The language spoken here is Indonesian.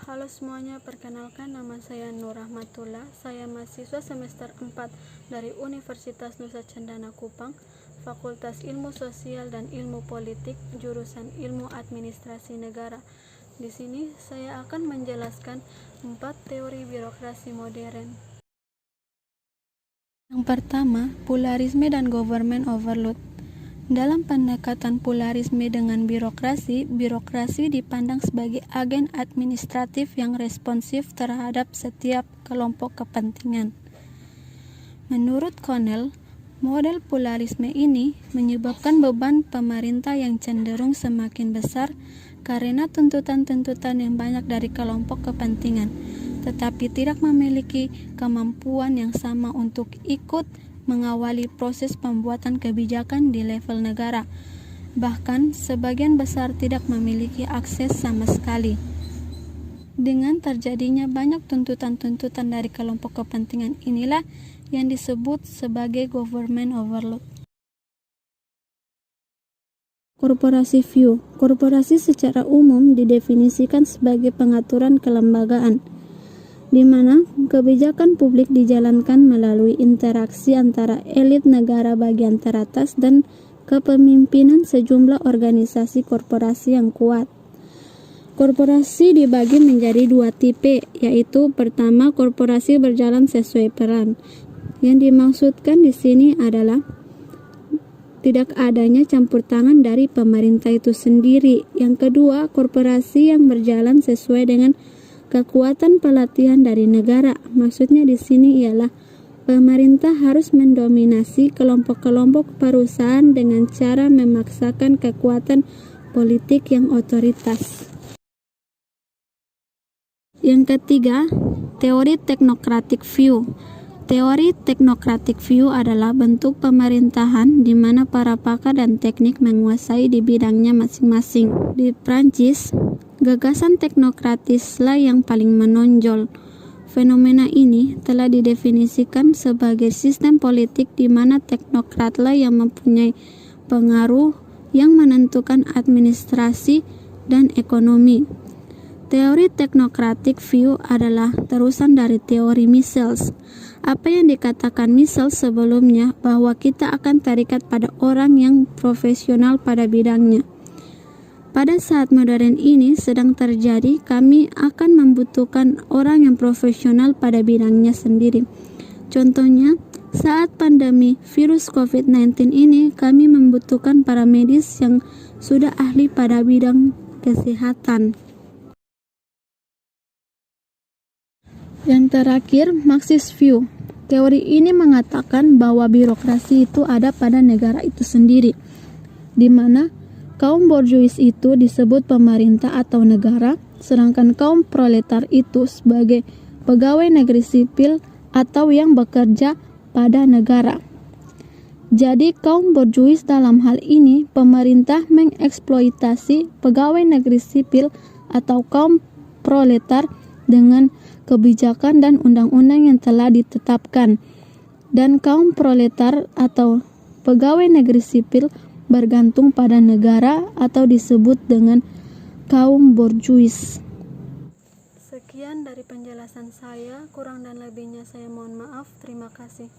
Halo semuanya, perkenalkan nama saya Nur Rahmatullah. Saya mahasiswa semester 4 dari Universitas Nusa Cendana Kupang, Fakultas Ilmu Sosial dan Ilmu Politik, jurusan Ilmu Administrasi Negara. Di sini saya akan menjelaskan 4 teori birokrasi modern. Yang pertama, polarisme dan government overload. Dalam pendekatan polarisme dengan birokrasi, birokrasi dipandang sebagai agen administratif yang responsif terhadap setiap kelompok kepentingan. Menurut Connell, model polarisme ini menyebabkan beban pemerintah yang cenderung semakin besar karena tuntutan-tuntutan yang banyak dari kelompok kepentingan, tetapi tidak memiliki kemampuan yang sama untuk ikut mengawali proses pembuatan kebijakan di level negara. Bahkan, sebagian besar tidak memiliki akses sama sekali. Dengan terjadinya banyak tuntutan-tuntutan dari kelompok kepentingan inilah yang disebut sebagai government overload. Korporasi view. Korporasi secara umum didefinisikan sebagai pengaturan kelembagaan, di mana kebijakan publik dijalankan melalui interaksi antara elit negara bagian teratas dan kepemimpinan sejumlah organisasi korporasi yang kuat. Korporasi dibagi menjadi 2 tipe, yaitu pertama, korporasi berjalan sesuai peran. Yang dimaksudkan di sini adalah tidak adanya campur tangan dari pemerintah itu sendiri. Yang kedua, korporasi yang berjalan sesuai dengan kekuatan pelatihan dari negara. Maksudnya di sini ialah pemerintah harus mendominasi kelompok-kelompok perusahaan dengan cara memaksakan kekuatan politik yang otoritas. Yang ketiga, teori technocratic view. Teori technocratic view adalah bentuk pemerintahan di mana para pakar dan teknik menguasai di bidangnya masing-masing. Di Prancis, gagasan teknokratislah yang paling menonjol. Fenomena ini telah didefinisikan sebagai sistem politik di mana teknokratlah yang mempunyai pengaruh yang menentukan administrasi dan ekonomi. Teori technocratic view adalah terusan dari teori Mises. Apa yang dikatakan Mises sebelumnya, bahwa kita akan terikat pada orang yang profesional pada bidangnya. Pada saat modern ini sedang terjadi, kami akan membutuhkan orang yang profesional pada bidangnya sendiri. Contohnya, saat pandemi virus COVID-19 ini, kami membutuhkan para medis yang sudah ahli pada bidang kesehatan. Yang terakhir, Marxist view. Teori ini mengatakan bahwa birokrasi itu ada pada negara itu sendiri, di mana kaum borjuis itu disebut pemerintah atau negara, sedangkan kaum proletar itu sebagai pegawai negeri sipil atau yang bekerja pada negara. Jadi kaum borjuis dalam hal ini, pemerintah mengeksploitasi pegawai negeri sipil atau kaum proletar dengan kebijakan dan undang-undang yang telah ditetapkan, dan kaum proletar atau pegawai negeri sipil bergantung pada negara atau disebut dengan kaum borjuis. Sekian dari penjelasan saya, kurang dan lebihnya saya mohon maaf. Terima kasih.